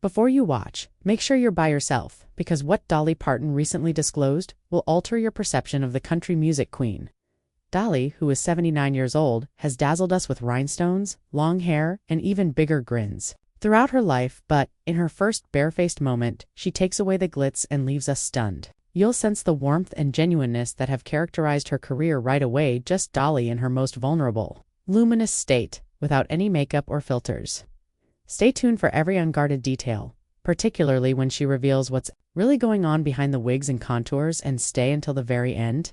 Before you watch, make sure you're by yourself, because what Dolly Parton recently disclosed will alter your perception of the country music queen. Dolly, who is 79 years old, has dazzled us with rhinestones, long hair, and even bigger grins throughout her life, but, in her first barefaced moment, she takes away the glitz and leaves us stunned. You'll sense the warmth and genuineness that have characterized her career right away, just Dolly in her most vulnerable, luminous state, without any makeup or filters. Stay tuned for every unguarded detail, particularly when she reveals what's really going on behind the wigs and contours, and stay until the very end,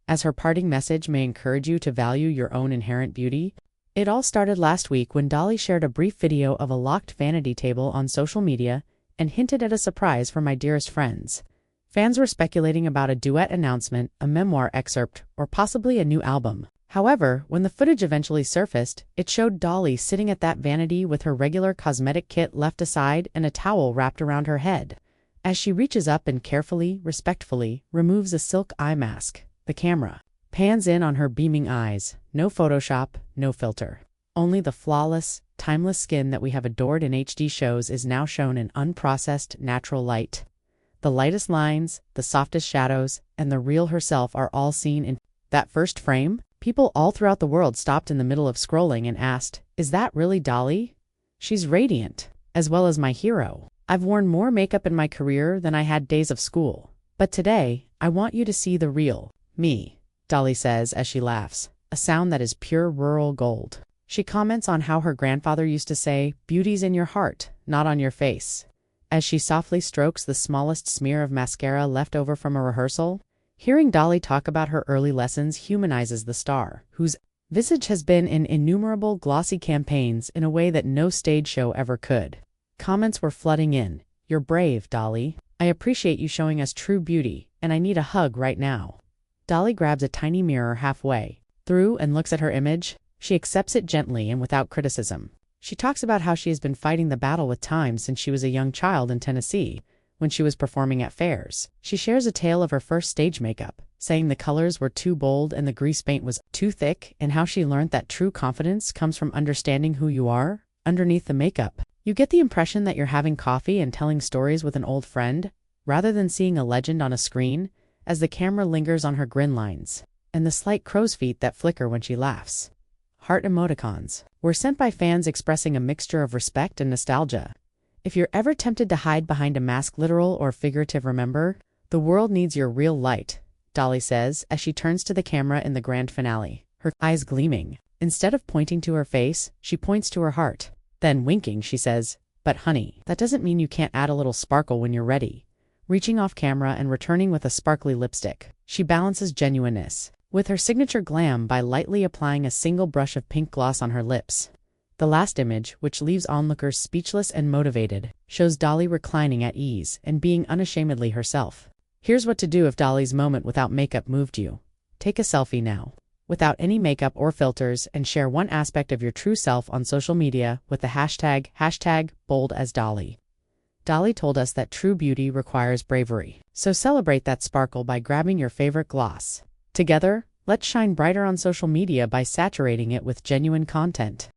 as her parting message may encourage you to value your own inherent beauty. It all started last week when Dolly shared a brief video of a locked vanity table on social media and hinted at a surprise for my dearest friends. Fans were speculating about a duet announcement, a memoir excerpt, or possibly a new album. However, when the footage eventually surfaced, it showed Dolly sitting at that vanity with her regular cosmetic kit left aside and a towel wrapped around her head. As she reaches up and carefully, respectfully, removes a silk eye mask, the camera pans in on her beaming eyes. No Photoshop, no filter. Only the flawless, timeless skin that we have adored in HD shows is now shown in unprocessed, natural light. The lightest lines, the softest shadows, and the real herself are all seen in that first frame. People all throughout the world stopped in the middle of scrolling and asked, "Is that really Dolly? She's radiant, as well as my hero. I've worn more makeup in my career than I had days of school. But today, I want you to see the real me," Dolly says as she laughs, a sound that is pure rural gold. She comments on how her grandfather used to say, "Beauty's in your heart, not on your face," as she softly strokes the smallest smear of mascara left over from a rehearsal. Hearing Dolly talk about her early lessons humanizes the star, whose visage has been in innumerable glossy campaigns in a way that no stage show ever could. Comments were flooding in. "You're brave, Dolly. I appreciate you showing us true beauty, and I need a hug right now." Dolly grabs a tiny mirror halfway through and looks at her image. She accepts it gently and without criticism. She talks about how she has been fighting the battle with time since she was a young child in Tennessee, when she was performing at fairs. She shares a tale of her first stage makeup, saying the colors were too bold and the grease paint was too thick, and how she learned that true confidence comes from understanding who you are underneath the makeup. You get the impression that you're having coffee and telling stories with an old friend, rather than seeing a legend on a screen, as the camera lingers on her grin lines, and the slight crow's feet that flicker when she laughs. Heart emoticons were sent by fans expressing a mixture of respect and nostalgia. If you're ever tempted to hide behind a mask, literal or figurative, remember, the world needs your real light, Dolly says as she turns to the camera in the grand finale, her eyes gleaming. Instead of pointing to her face, she points to her heart. Then, winking, she says, "But honey, that doesn't mean you can't add a little sparkle when you're ready." Reaching off camera and returning with a sparkly lipstick, she balances genuineness with her signature glam by lightly applying a single brush of pink gloss on her lips. The last image, which leaves onlookers speechless and motivated, shows Dolly reclining at ease and being unashamedly herself. Here's what to do if Dolly's moment without makeup moved you. Take a selfie now, without any makeup or filters, and share one aspect of your true self on social media with the hashtag bold as Dolly. Dolly told us that true beauty requires bravery. So celebrate that sparkle by grabbing your favorite gloss. Together, let's shine brighter on social media by saturating it with genuine content.